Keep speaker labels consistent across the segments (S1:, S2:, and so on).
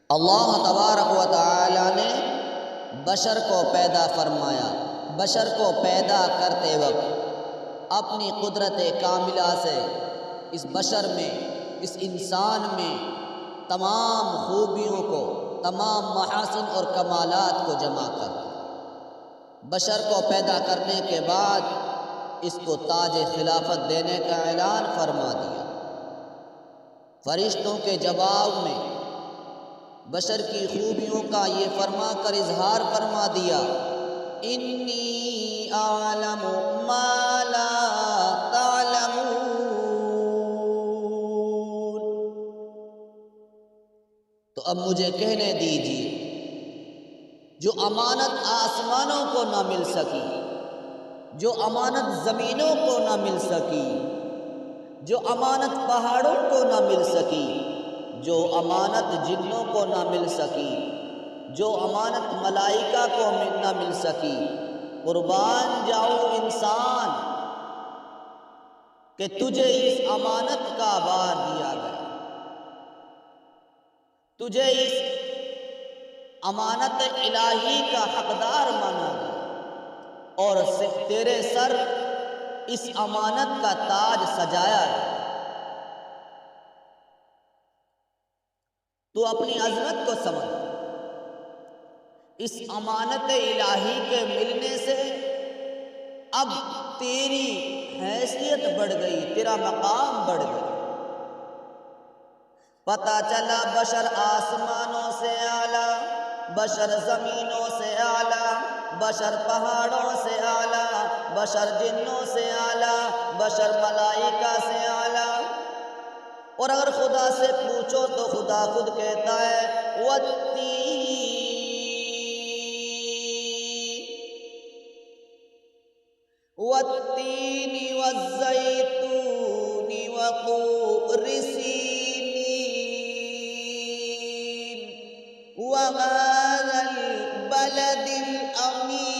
S1: اللہ تبارک و تعالی نے بشر کو پیدا فرمایا۔ بشر کو پیدا کرتے وقت اپنی قدرت کاملہ سے اس بشر میں، اس انسان میں تمام خوبیوں کو، تمام محاسن اور کمالات کو جمع کر بشر کو پیدا کرنے کے بعد اس کو تاج خلافت دینے کا اعلان فرما دیا۔ فرشتوں کے جواب میں بشر کی خوبیوں کا یہ فرما کر اظہار فرما دیا، انی اعلم ما لا تعلمون۔ تو اب مجھے کہنے دیجیے، جو امانت آسمانوں کو نہ مل سکی، جو امانت زمینوں کو نہ مل سکی، جو امانت پہاڑوں کو نہ مل سکی، جو امانت جنوں کو نہ مل سکی، جو امانت ملائکہ کو نہ مل سکی، قربان جاؤ انسان کہ تجھے اس امانت کا بار دیا گیا، تجھے اس امانت الہی کا حقدار مانا گیا اور تیرے سر اس امانت کا تاج سجایا ہے۔ تو اپنی عظمت کو سمجھ، اس امانت الہی کے ملنے سے اب تیری حیثیت بڑھ گئی، تیرا مقام بڑھ گیا۔ پتہ چلا بشر آسمانوں سے اعلیٰ، بشر زمینوں سے اعلیٰ، بشر پہاڑوں سے اعلیٰ، بشر جنوں سے اعلیٰ، بشر ملائکہ سے اعلیٰ۔ اور اگر خدا سے پوچھو تو خدا خود کہتا ہے والتین والزیتون وطور سینین وهذا البلد الامین۔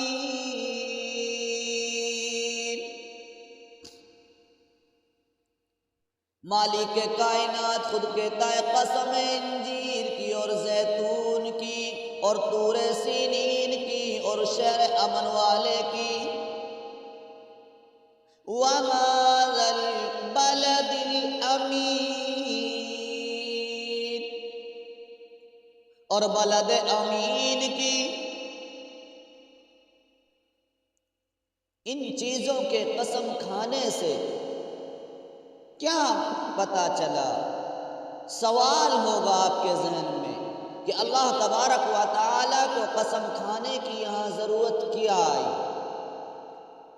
S1: مالک کائنات خود کہتا ہے قسم انجیر کی اور زیتون کی اور طور سینین کی اور شہر امن والے کی، وَهَذَا الْبَلَدِ الْأَمِينِ، اور بلد امین کی۔ ان چیزوں کے قسم کھانے سے کیا پتہ چلا؟ سوال ہوگا آپ کے ذہن میں کہ اللہ تبارک و تعالیٰ کو قسم کھانے کی یہاں ضرورت کیا آئی؟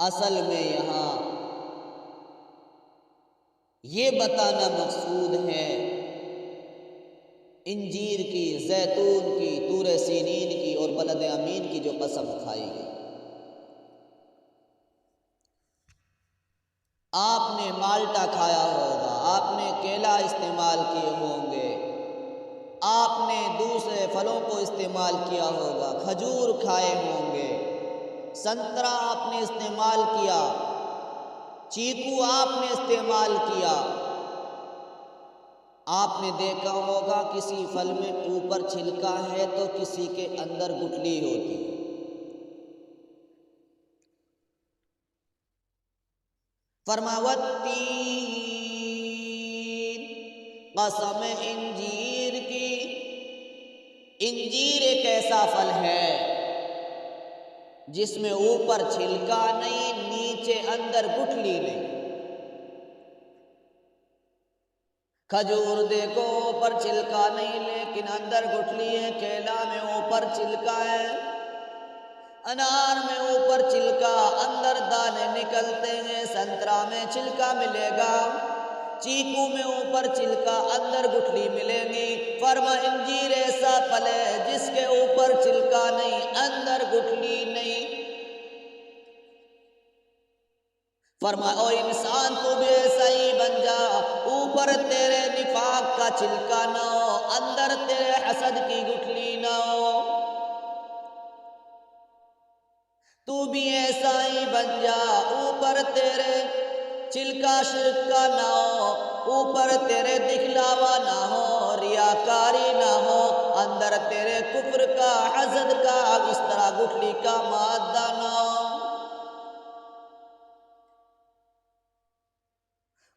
S1: اصل میں یہاں یہ بتانا مقصود ہے انجیر کی، زیتون کی، طور سینین کی اور بلد امین کی جو قسم کھائی گئی۔ آپ نے مالٹا کھایا ہوگا، آپ نے کیلا استعمال کیے ہوں گے، آپ نے دوسرے پھلوں کو استعمال کیا ہوگا، کھجور کھائے ہوں گے، سنترا آپ نے استعمال کیا، چیکو آپ نے استعمال کیا۔ آپ نے دیکھا ہوگا کسی پھل میں اوپر چھلکا ہے تو کسی کے اندر گٹلی ہوتی ہے۔ فرمایا والتین، قسم انجیر کی۔ انجیر ایک ایسا پھل ہے جس میں اوپر چھلکا نہیں، نیچے اندر گٹھلی نہیں۔ کھجور دیکھو اوپر چھلکا نہیں لیکن اندر گٹھلی ہے، کیلا میں اوپر چھلکا ہے، انار میں اوپر چھلکا اندر دانے نکلتے ہیں، سنترا میں چھلکا ملے گا، چیکو میں اوپر چھلکا اندر گٹھلی ملے گی۔ فرما انجیر ایسا پھل ہے جس کے اوپر چھلکا نہیں، اندر گٹھلی نہیں۔ فرمایا او انسان تو بھی ایسا ہی بن جا، اوپر تیرے نفاق کا چھلکا نہ ہو، اندر تیرے حسد کی گٹھلی نہ ہو۔ تو بھی ایسا ہی بن جا، اوپر تیرے چھلکا شرک کا نہ ہو، اوپر تیرے دکھلاوا نہ ہو، ریا ریاکاری نہ ہو، اندر تیرے کفر کا، حسد کا، اس طرح گٹھلی کا مادہ نہ ہو،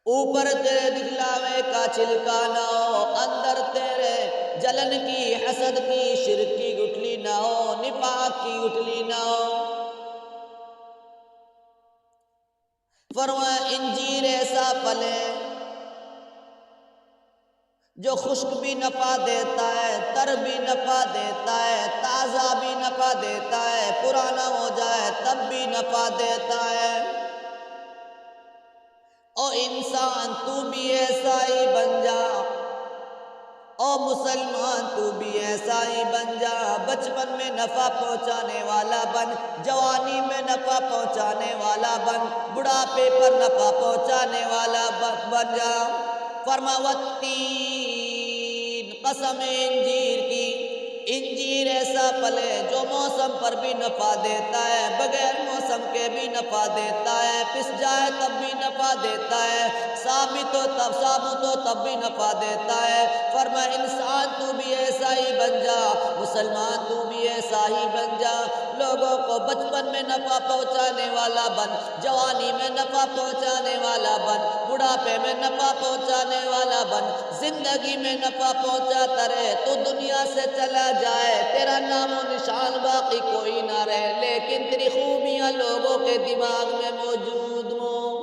S1: اوپر تیرے دکھلاوے کا چھلکا نہ ہو، اندر تیرے جلن کی، حسد کی، شرک کی گٹھلی نہ ہو، نفاق کی گٹھلی نہ ہو۔ فرمایا انجیر ایسا پھلے جو خشک بھی نفع دیتا ہے، تر بھی نفع دیتا ہے، تازہ بھی نفع دیتا ہے، پرانا ہو جائے تب بھی نفع دیتا ہے۔ او انسان تو بھی ایسا ہی بن جا، او مسلمان تو بھی ایسا ہی بن جا، بچپن میں نفع پہنچانے والا بن، جوانی میں نفع پہنچانے والا بن، بڑھاپے پر نفع پہنچانے والا بن جا۔ فرما والتین، قسم انجیر کی، انجیر ایسا پھل ہے جو موسم پر بھی نفع دیتا ہے، بغیر موسم کے بھی نفع دیتا ہے، پس جائے تب بھی نفع دیتا ہے، ثابت ہو تب بھی نفع دیتا ہے۔ فرما انسان تو بھی ایسا ہی بن جا، مسلمان تو بھی ایسا ہی بن جا، لوگوں کو بچپن میں نفع پہنچانے والا بن، جوانی میں نفع پہنچانے والا بن، بڑھاپے میں نفع پہنچانے والا بن، زندگی میں نفع پہنچاتا رہے تو دنیا سے چلا جائے تیرا نام و نشان باقی کوئی نہ رہے، لیکن تیری خوبیاں لوگوں کے دماغ میں موجود ہوں۔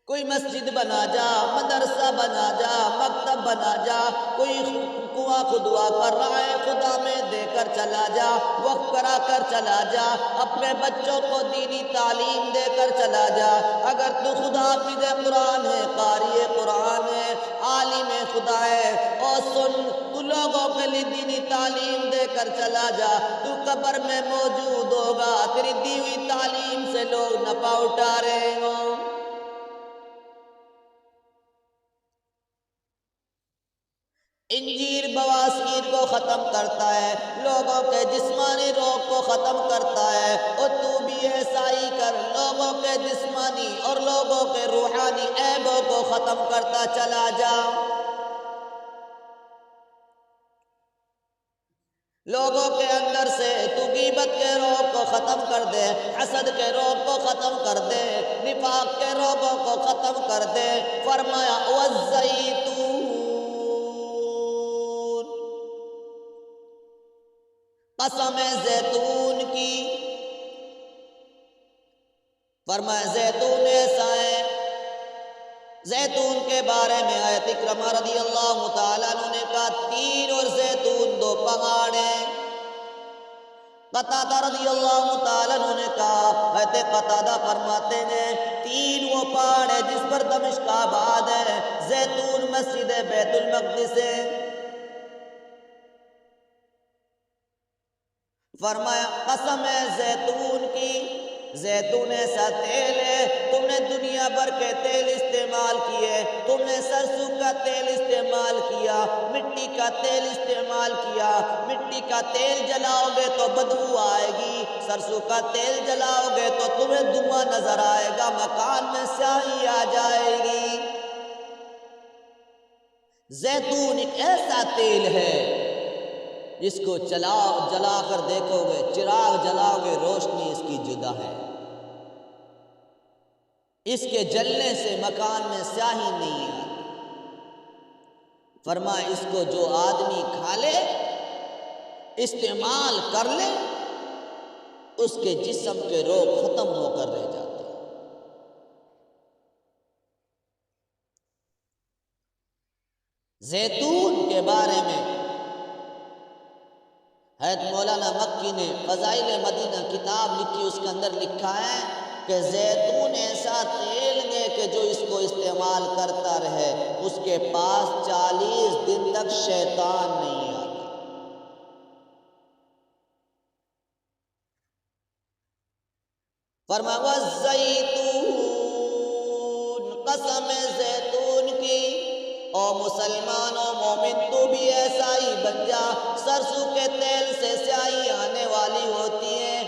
S1: کوئی مسجد بنا جا، مدرسہ بنا جا، مکتب بنا جا، کوئی کنواں کھدوا کر رہا ہے خدا میں دے کر چلا جا، وقف کرا کر چلا جا، اپنے بچوں کو دینی تعلیم دے کر چلا جا۔ اگر تو خدا حافظ قرآن ہے، قاری قرآن ہے، عالم خدا ہے، اور سن تو لوگوں کے لیے دینی تعلیم دے کر چلا جا، تو قبر میں موجود ہوگا، تیری دی ہوئی تعلیم سے لوگ نفع اٹھا رہے ہوں۔ انجیر بواسیر کو ختم کرتا ہے، لوگوں کے جسمانی روگ کو ختم کرتا ہے، اور تو بھی ایسا ہی کر، لوگوں کے جسمانی اور لوگوں کے روحانی عیبوں کو ختم کرتا چلا جا۔ لوگوں کے اندر سے تو غیبت کے روگ کو ختم کر دے، حسد کے روگ کو ختم کر دے، نفاق کے روگوں کو ختم کر دے۔ فرمایا والزیتون، قسم زیتون کی، فرمایا زیتون ایسا ہے، زیتون کے بارے میں آیت اکرمہ رضی اللہ تعالیٰ عنہ نے کہا تین اور زیتون دو پہاڑ ہیں۔ قتادہ رضی اللہ تعالیٰ عنہ نے کہا، حضرت قتادہ فرماتے ہیں تین وہ پہاڑ ہے جس پر دمشق آباد ہے، زیتون مسجد بیت المقدس ہے۔ فرمایا قسم ہے زیتون کی، زیتون ایسا تیل ہے، تم نے دنیا بھر کے تیل استعمال کیے، تم نے سرسوں کا تیل استعمال کیا، مٹی کا تیل استعمال کیا، مٹی کا تیل جلاؤ گے تو بدبو آئے گی، سرسوں کا تیل جلاؤ گے تو تمہیں دھواں نظر آئے گا، مکان میں سیاہی آ جائے گی۔ زیتون ایک ایسا تیل ہے اس کو جلا کر دیکھو گے، چراغ جلاؤ گے روشنی اس کی جدا ہے، اس کے جلنے سے مکان میں سیاہی نہیں آتی۔ فرمایا اس کو جو آدمی کھا لے، استعمال کر لے، اس کے جسم کے روگ ختم ہو کر رہ جاتے ہیں۔ زیتون کے بارے میں حضرت مولانا مکی نے فضائل مدینہ کتاب لکھی، اس کے اندر لکھا ہے کہ زیتون ایسا تیل ہے کہ جو اس کو استعمال کرتا رہے اس کے پاس 40 دن تک شیطان نہیں آتا۔ فرمایا والزیتون، قسم زیتون کی، او مسلمان و مومن تو بھی ایسا ہی بن جا، سرسوں کے تیل سے سیاہی آنے والی ہوتی ہے،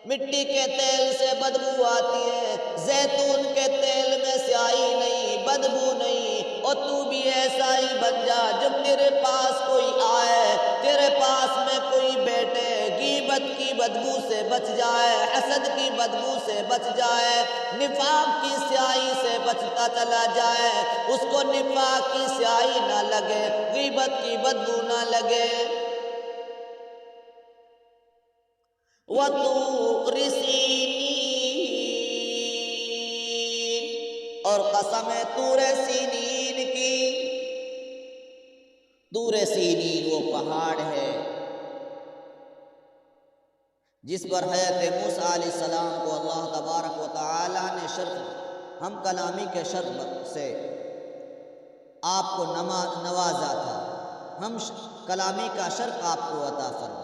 S1: مٹی کے تیل سے بدبو آتی ہے، زیتون کے تیل میں سیاہی نہیں، بدبو نہیں، اور تو بھی ایسا ہی بن جا جب تیرے پاس کوئی آئے، تیرے پاس میں کوئی بیٹھے، غیبت کی بدبو سے بچ جائے، حسد کی بدبو سے بچ جائے، نفاق کی سیاہی سے بچتا چلا جائے، اس کو نفاق کی سیاہی نہ لگے، غیبت کی بدبو نہ لگے۔ وَطُورِ سِینِین، اور قسم ہے طور سینین کی۔ طور سینین وہ پہاڑ ہے جس پر حضرت موسیٰ علیہ السلام کو اللہ تبارک و تعالی نے شرف ہم کلامی کے شرف سے آپ کو نوازا تھا، ہم کلامی کا شرف آپ کو عطا فرمایا۔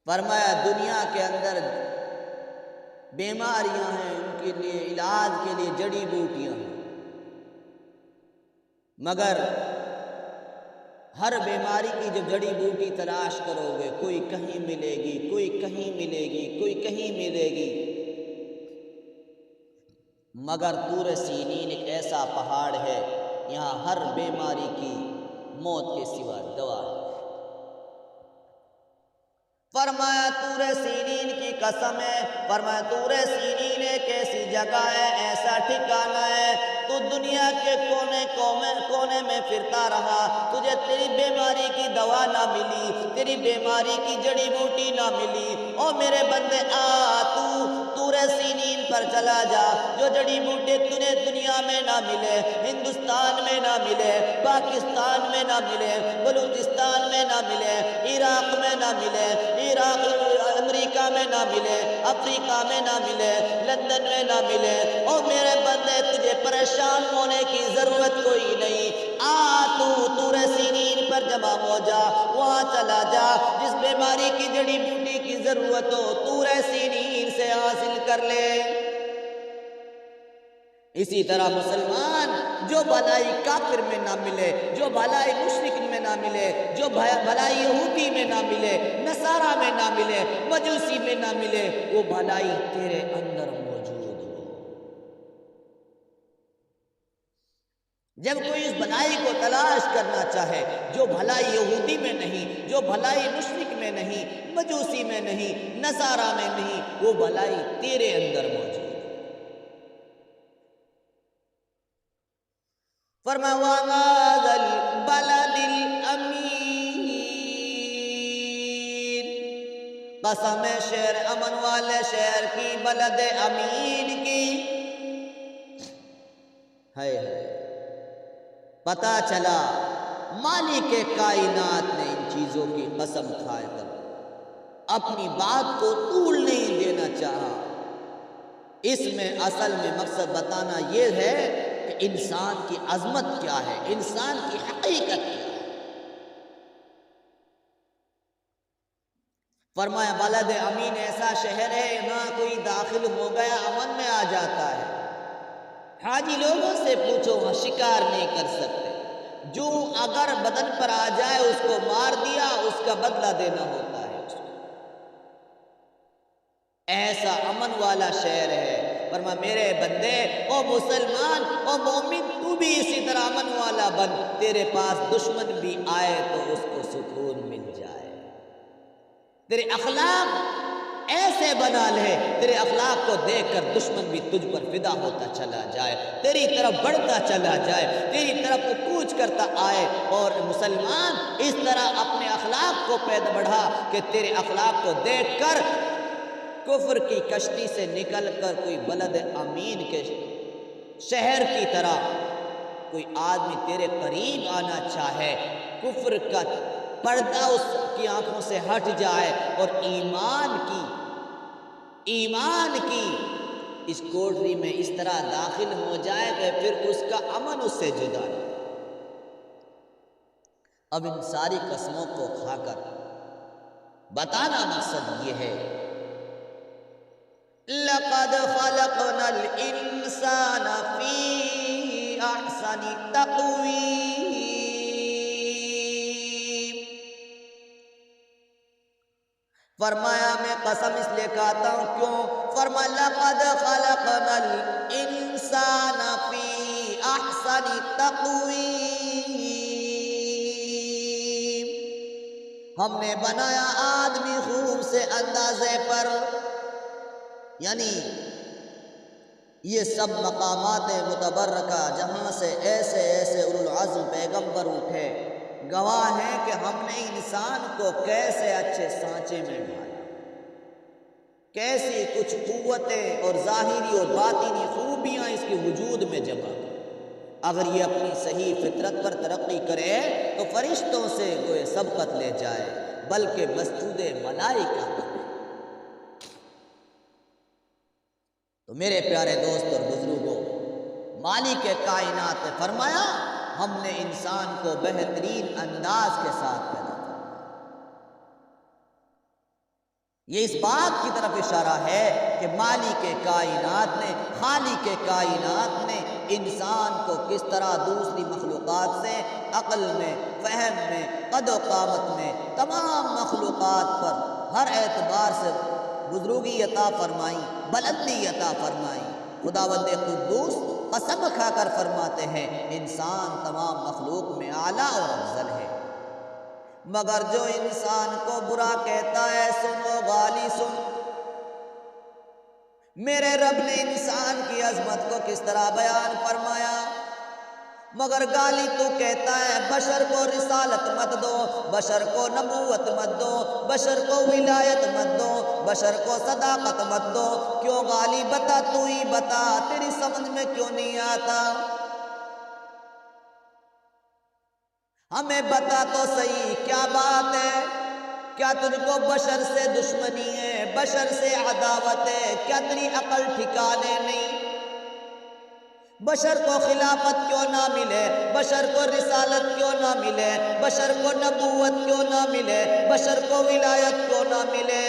S1: فرمایا دنیا کے اندر بیماریاں ہیں، ان کے لیے علاج کے لیے جڑی بوٹیاں ہیں، مگر ہر بیماری کی جب جڑی بوٹی تلاش کرو گے، کوئی کہیں ملے گی، کوئی کہیں ملے گی، کوئی کہیں ملے گی، مگر طور سینین ایک ایسا پہاڑ ہے یہاں ہر بیماری کی موت کے سوا دوا ہے۔ فرمایا طور سینین کی قسم ہے، فرمایا طور سینین ایک ایسی جگہ ہے، ایسا ٹھکانہ ہے، تو دنیا کے کونے میں پھرتا رہا، تجھے تیری بیماری کی دوا نہ ملی، تیری بیماری کی جڑی بوٹی نہ ملی، او میرے بندے تو طور سینین پر چلا جا، جو جڑی بوٹی تجھے دنیا میں نہ ملے، ہندوستان میں نہ ملے، پاکستان میں نہ ملے، بلوچستان میں نہ ملے، عراق میں نہ ملے، امریکہ میں نہ ملے، افریقہ میں نہ ملے، لندن میں نہ ملے، او میرے بندے تجھے پریشان ہونے کی ضرورت کوئی نہیں، تو طور سینین پر جمع ہو جا، وہاں چلا جا، جس بیماری کی جڑی بوٹی کی ضرورت ہو طور سینین سے حاصل کر لے۔ اسی طرح مسلمان جو بھلائی کافر میں نہ ملے، جو بھلائی مشرک میں نہ ملے، جو بھلائی یہودی میں نہ ملے، نصارہ میں نہ ملے، مجوسی میں نہ ملے، وہ بھلائی تیرے اندر موجود ہو۔ جب کوئی اس بھلائی کو تلاش کرنا چاہے، جو بھلائی یہودی میں نہیں، جو بھلائی مشرک میں نہیں، مجوسی میں نہیں، نصارہ میں نہیں، وہ بھلائی تیرے اندر موجود ہے۔ فرمایا وَهَذَا الْبَلَدِ الْأَمِينِ، قسم ہے شہر امن والے شہر کی، بلد امین کی۔ ہے پتہ چلا مالک کائنات نے ان چیزوں کی قسم کھائے کر اپنی بات کو طول نہیں دینا چاہا۔ اس میں اصل میں مقصد بتانا یہ ہے کہ انسان کی عظمت کیا ہے، انسان کی حقیقت کیا ہے۔ فرمایا بلد امین ایسا شہر ہے یہاں کوئی داخل ہو گیا امن میں آ جاتا ہے۔ حاجی لوگوں سے پوچھو وہاں شکار نہیں کر سکتے، جو اگر بدن پر آ جائے اس کو مار دیا، اس کا بدلہ دینا ہوتا ہے۔ ایسا امن والا شہر ہے۔ فرمایا میرے بندے، او مسلمان، او مومن، تو بھی اسی طرح امن والا بن، تیرے پاس دشمن بھی آئے تو اس کو سکون مل جائے۔ تیرے اخلاق ایسے بنا لے، تیرے اخلاق کو دیکھ کر دشمن بھی تجھ پر فدا ہوتا چلا جائے، تیری طرف بڑھتا چلا جائے، تیری طرف کو کوچ کرتا آئے۔ اور مسلمان اس طرح اپنے اخلاق کو پیدا بڑھا کہ تیرے اخلاق کو دیکھ کر کفر کی کشتی سے نکل کر کوئی بلد امین کے شہر کی طرح کوئی آدمی تیرے قریب آنا چاہے، کفر کا پردہ اس کی آنکھوں سے ہٹ جائے اور ایمان کی اس کوٹری میں اس طرح داخل ہو جائے کہ پھر اس کا امن اس سے جدا نہیں۔ اب ان ساری قسموں کو کھا کر بتانا مقصد یہ ہے، لَقَدْ خَلَقْنَا الْإِنسَانَ فِي أَحْسَنِ تَقْوِيمٍ۔ فرمایا میں قسم اس لیے کھاتا ہوں کیوں؟ فرمایا لَقَدْ خَلَقْنَا الْإِنسَانَ فِي ہم نے بنایا آدمی خون سے اندازے پر، یعنی یہ سب مقامات متبرکہ جہاں سے ایسے ایسے اولوالعزم پیغمبر اٹھے گواہ ہیں کہ ہم نے انسان کو کیسے اچھے سانچے میں ڈالا، کیسی کچھ قوتیں اور ظاہری اور باطنی خوبیاں اس کے وجود میں جمع کی۔ اگر یہ اپنی صحیح فطرت پر ترقی کرے تو فرشتوں سے گوئے سبقت لے جائے، بلکہ مسجود ملائکہ بنے۔ تو میرے پیارے دوست اور بزرگوں، مالک کائنات نے فرمایا ہم نے انسان کو بہترین انداز کے ساتھ پیدا کیا۔ یہ اس بات کی طرف اشارہ ہے کہ مالک کائنات نے، خالق کائنات نے انسان کو کس طرح دوسری مخلوقات سے عقل میں، فہم میں، قد و قامت میں تمام مخلوقات پر ہر اعتبار سے بزرگی عطا فرمائی، بلندی عطا فرمائی۔ خداوند قدوس قسم کھا کر فرماتے ہیں انسان تمام مخلوق میں اعلیٰ اور افضل ہے، مگر جو انسان کو برا کہتا ہے سنو غالی سن۔ میرے رب نے انسان کی عظمت کو کس طرح بیان فرمایا، مگر گالی تو کہتا ہے بشر کو رسالت مت دو، بشر کو نبوت مت دو، بشر کو ولایت مت دو، بشر کو صداقت مت دو۔ کیوں گالی؟ بتا، تو ہی بتا، تیری سمجھ میں کیوں نہیں آتا؟ ہمیں بتا تو صحیح کیا بات ہے؟ کیا تجھ کو بشر سے دشمنی ہے، بشر سے عداوت ہے؟ کیا تیری عقل ٹھکانے نہیں؟ بشر کو خلافت کیوں نہ ملے، بشر کو رسالت کیوں نہ ملے، بشر کو نبوت کیوں نہ ملے، بشر کو ولایت کیوں نہ ملے؟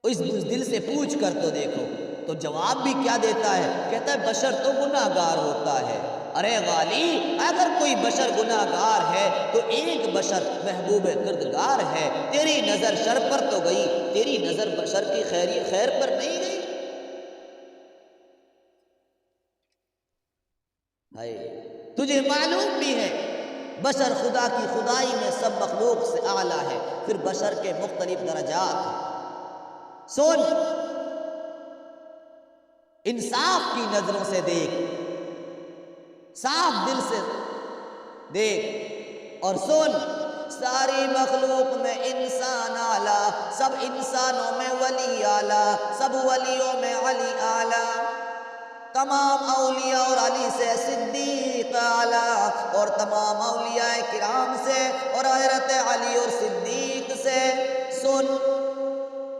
S1: اس دل سے پوچھ کر تو دیکھو، تو جواب بھی کیا دیتا ہے؟ کہتا ہے بشر تو گناہ گار ہوتا ہے۔ ارے غالی، اگر کوئی بشر گناہ گار ہے تو ایک بشر محبوب کردگار ہے۔ تیری نظر شر پر تو گئی، تیری نظر بشر کی خیر پر نہیں گئی۔ تجھے معلوم بھی ہے بشر خدا کی خدائی میں سب مخلوق سے اعلیٰ ہے، پھر بشر کے مختلف درجات ہیں۔ سن، انصاف کی نظروں سے دیکھ، صاف دل سے دیکھ اور سن، ساری مخلوق میں انسان اعلیٰ، سب انسانوں میں ولی اعلیٰ، سب ولیوں میں علی اعلیٰ، تمام اولیاء اور علی سے صدیق اعلیٰ، اور تمام اولیاء کرام سے اور حضرت علی اور صدیق سے۔ سن،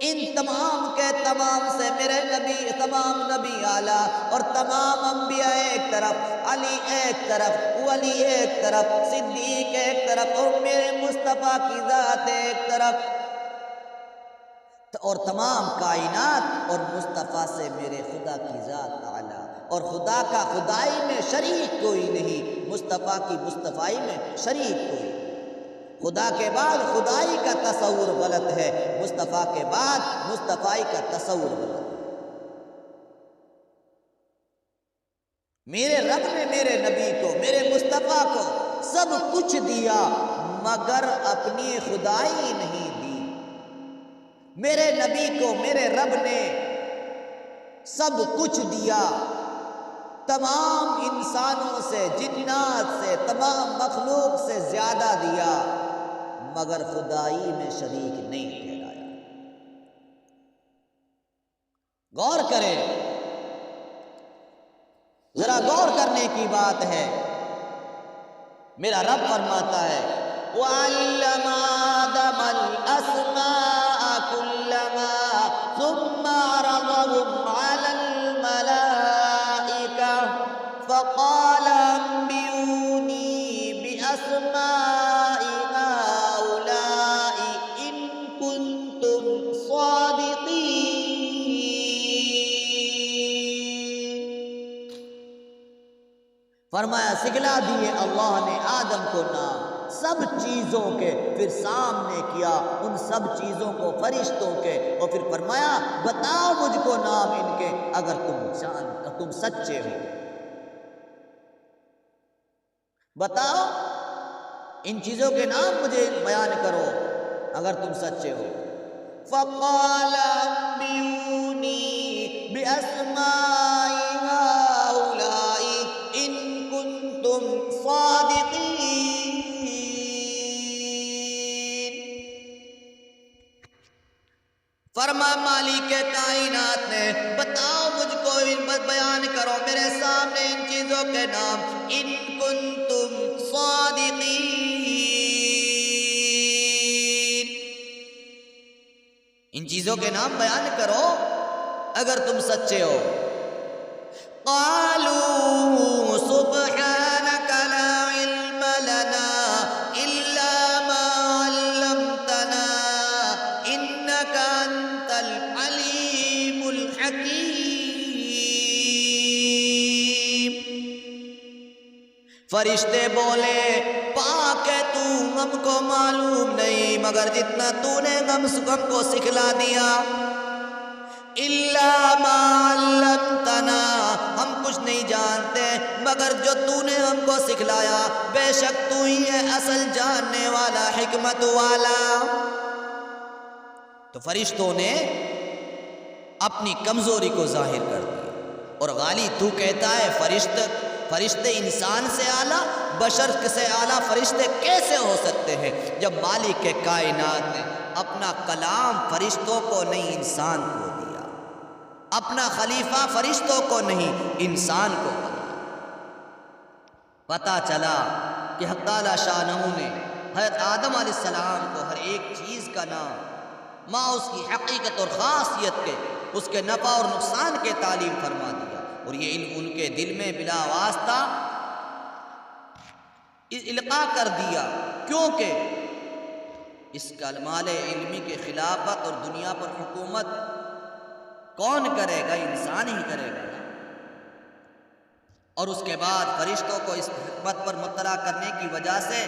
S1: ان تمام کے تمام سے میرے نبی، تمام نبی اعلیٰ، اور تمام انبیاء ایک طرف، علی ایک طرف، ولی ایک طرف، صدیق ایک طرف، اور میرے مصطفیٰ کی ذات ایک طرف، اور تمام کائنات اور مصطفیٰ سے میرے خدا کی ذات اعلیٰ، اور خدا کا خدائی میں شریک کوئی نہیں، مصطفیٰ کی مصطفائی میں شریک کوئی۔ خدا کے بعد خدائی کا تصور غلط ہے، مصطفیٰ کے بعد مصطفائی کا تصور غلط ہے۔ میرے رب نے میرے نبی کو، میرے مصطفیٰ کو سب کچھ دیا، مگر اپنی خدائی نہیں دی۔ میرے نبی کو میرے رب نے سب کچھ دیا، تمام انسانوں سے، جنات سے، تمام مخلوق سے زیادہ دیا، مگر خدائی میں شریک نہیں ٹھہرایا۔ غور کریں، ذرا غور کرنے کی بات ہے۔ میرا رب فرماتا ہے وَعَلَّمَ آدَمَ الْأَسْمَاءَ كُلَّهَا ثُمَّ عَرَضَهُمْ عَلَى الْمَلَائِكَةِ فَقَالَ أَنبِئُونِي بِأَسْمَاءِ هَؤُلَاءِ إِن كُنتُمْ صَادِقِينَ۔ فرمایا سکھلا دیے اللہ نے آدم کو نام سب چیزوں کے، پھر سامنے کیا ان سب چیزوں کو فرشتوں کے، اور پھر فرمایا بتاؤ مجھ کو نام ان کے اگر تم سچے ہو، بتاؤ۔ ان چیزوں کے نام مجھے بیان کرو اگر تم سچے ہو۔ فقال انبئونی باسماء هؤلاء ان کنتم صادقین۔ فرما مالک کائنات نے بتاؤ مجھ کو، بیان کرو میرے سامنے ان چیزوں کے نام، ان کنتم صادقین، ان چیزوں کے نام بیان کرو اگر تم سچے ہو۔ قالوا سبحانك لا علم لنا الا ما علمتنا انك انت العلیم الحکیم۔ فرشتے بولے پاک ہے تو، ہم کو معلوم نہیں مگر جتنا تو نے ہم کو سکھلا دیا۔ الا ما علمتنا، ہم کچھ نہیں جانتے مگر جو تو نے ہم کو سکھلایا، بے شک تو ہی ہے اصل جاننے والا، حکمت والا۔ تو فرشتوں نے اپنی کمزوری کو ظاہر کر دیا، اور غالی تو کہتا ہے فرشتے انسان سے اعلیٰ، بشر سے اعلیٰ فرشتے کیسے ہو سکتے ہیں جب مالک کائنات نے اپنا کلام فرشتوں کو نہیں انسان کو دیا، اپنا خلیفہ فرشتوں کو نہیں انسان کو دیا۔ پتہ چلا کہ حق تعالی شانہ نے حضرت آدم علیہ السلام کو ہر ایک چیز کا نام، ماں اس کی حقیقت اور خاصیت کے، اس کے نفع اور نقصان کے تعلیم فرما دیا، اور یہ علم ان کے دل میں بلا واسطہ القاء کر دیا، کیونکہ اس کمال علمی کے خلافت اور دنیا پر حکومت کون کرے گا؟ انسان ہی کرے گا۔ اور اس کے بعد فرشتوں کو اس حکمت پر مطلع کرنے کی وجہ سے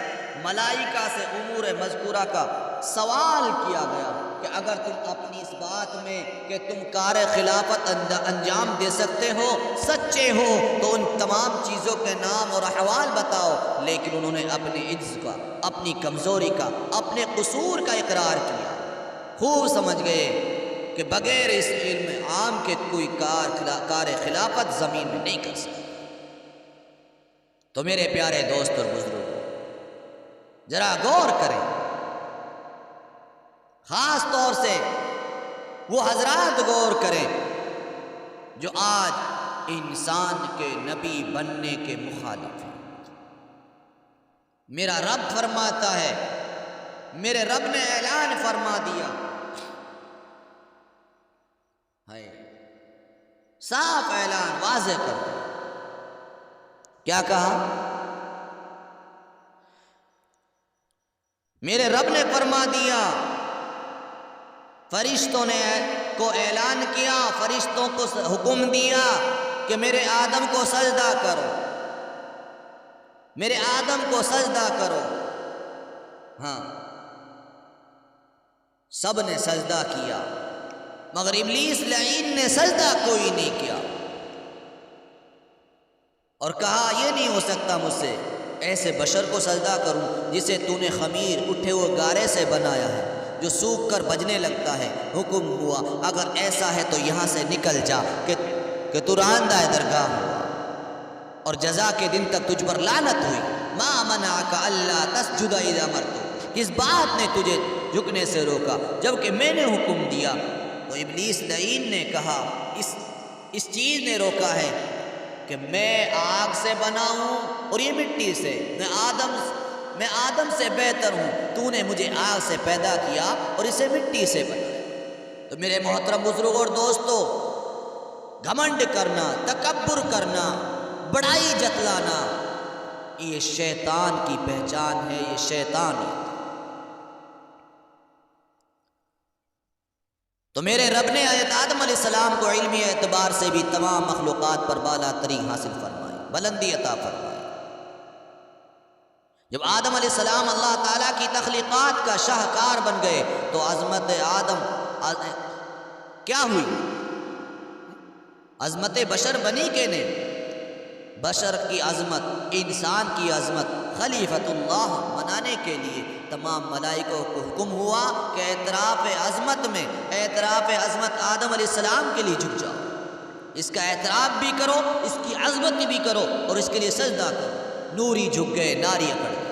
S1: ملائکہ سے امور مذکورہ کا سوال کیا گیا کہ اگر تم اپنی اس بات میں کہ تم کار خلافت انجام دے سکتے ہو سچے ہو تو ان تمام چیزوں کے نام اور احوال بتاؤ، لیکن انہوں نے اپنے عجز کا، اپنی کمزوری کا، اپنے قصور کا اقرار کیا۔ خوب سمجھ گئے کہ بغیر اس علم عام کے کوئی کار خلافت زمین میں نہیں کر سکتا۔ تو میرے پیارے دوست اور بزرگ ذرا غور کریں، خاص طور سے وہ حضرات غور کریں جو آج انسان کے نبی بننے کے مخالف ہیں۔ میرا رب فرماتا ہے، میرے رب نے اعلان فرما دیا ہے، صاف اعلان واضح کر دیا۔ کیا کہا؟ میرے رب نے فرما دیا، فرشتوں نے کو اعلان کیا، فرشتوں کو حکم دیا کہ میرے آدم کو سجدہ کرو، میرے آدم کو سجدہ کرو۔ ہاں، سب نے سجدہ کیا مگر ابلیس لعین نے سجدہ کوئی نہیں کیا، اور کہا یہ نہیں ہو سکتا مجھ سے ایسے بشر کو سجدہ کروں جسے تو نے خمیر اٹھے ہوئے گارے سے بنایا ہے، جو سوکھ کر بجنے لگتا ہے۔ حکم ہوا اگر ایسا ہے تو یہاں سے نکل جا کہ تو راندہ درگاہ ہوا، اور جزا کے دن تک تجھ پر لعنت ہوئی۔ ما منعک الا تسجد اذا امرت، کس بات نے تجھے جھکنے سے روکا جبکہ میں نے حکم دیا؟ تو ابلیس لعین نے کہا اس چیز نے روکا ہے کہ میں آگ سے بنا ہوں اور یہ مٹی سے، میں آدم سے بہتر ہوں، تو نے مجھے آگ سے پیدا کیا اور اسے مٹی سے بنا۔ تو میرے محترم بزرگ اور دوستو، گھمنڈ کرنا، تکبر کرنا، بڑائی جتلانا، یہ شیطان کی پہچان ہے، یہ شیطانیت۔ تو میرے رب نے حضرت آدم علیہ السلام کو علمی اعتبار سے بھی تمام مخلوقات پر بالا تری حاصل فرمائی، بلندی عطا فرمائی۔ جب آدم علیہ السلام اللہ تعالیٰ کی تخلیقات کا شاہکار بن گئے تو عظمت آدم کیا ہوئی؟ عظمت بشر بنی کہ نہیں؟ بشر کی عظمت، انسان کی عظمت خلیفۃ اللہ منانے کے لیے تمام ملائکوں کو حکم ہوا کہ اعتراف عظمت میں اعتراف عظمت آدم علیہ السلام کے لیے جھک جاؤ، اس کا اعتراف بھی کرو، اس کی عظمت بھی کرو اور اس کے لیے سجدہ کرو۔ نوری جھک گئے، ناری اکڑ گئے۔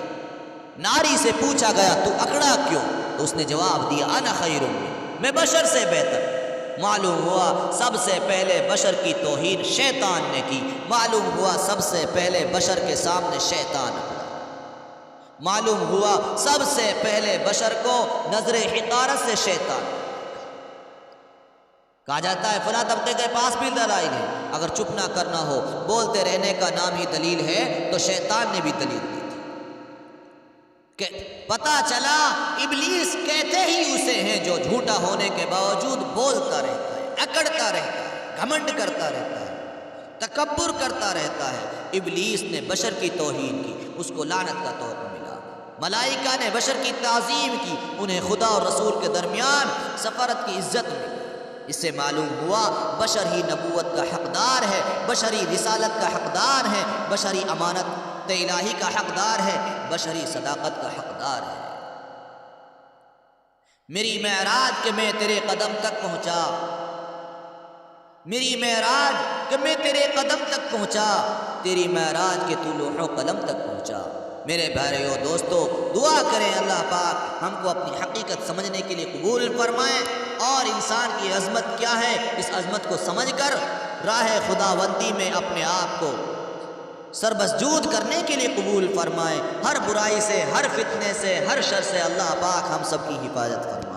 S1: ناری سے پوچھا گیا تو اکڑا کیوں؟ تو اس نے جواب دیا انا خیر منہ، میں بشر سے بہتر۔ معلوم ہوا سب سے پہلے بشر کی توہین شیطان نے کی، معلوم ہوا سب سے پہلے بشر کے سامنے شیطان اکڑا، معلوم ہوا سب سے پہلے بشر کو نظر حقارت سے شیطان۔ کہا جاتا ہے فلاں طبقے کے پاس بھی دلائل ہے، اگر چپ نہ کرنا ہو، بولتے رہنے کا نام ہی دلیل ہے، تو شیطان نے بھی دلیل دی تھی کہ پتہ چلا ابلیس کہتے ہی اسے ہیں جو جھوٹا ہونے کے باوجود بولتا رہتا ہے، اکڑتا رہتا ہے، گھمنڈ کرتا رہتا ہے، تکبر کرتا رہتا ہے۔ ابلیس نے بشر کی توہین کی، اس کو لعنت کا توقع ملا۔ ملائکہ نے بشر کی تعظیم کی، انہیں خدا اور رسول کے درمیان سفارت کی عزت ملی۔ اس سے معلوم ہوا بشر ہی نبوت کا حقدار ہے، بشری رسالت کا حقدار ہے، بشری امانت الہی کا حقدار ہے، بشری صداقت کا حقدار ہے۔ میری معراج کہ میں تیرے قدم تک پہنچا، میری معراج کہ میں تیرے قدم تک پہنچا، تیری معراج کہ تو لوح و قلم تک پہنچا۔ میرے بھائیو دوستو، دعا کریں اللہ پاک ہم کو اپنی حقیقت سمجھنے کے لیے قبول فرمائیں، اور انسان کی عظمت کیا ہے اس عظمت کو سمجھ کر راہ خداوندی میں اپنے آپ کو سربسجود کرنے کے لیے قبول فرمائیں۔ ہر برائی سے، ہر فتنے سے، ہر شر سے اللہ پاک ہم سب کی حفاظت فرمائے۔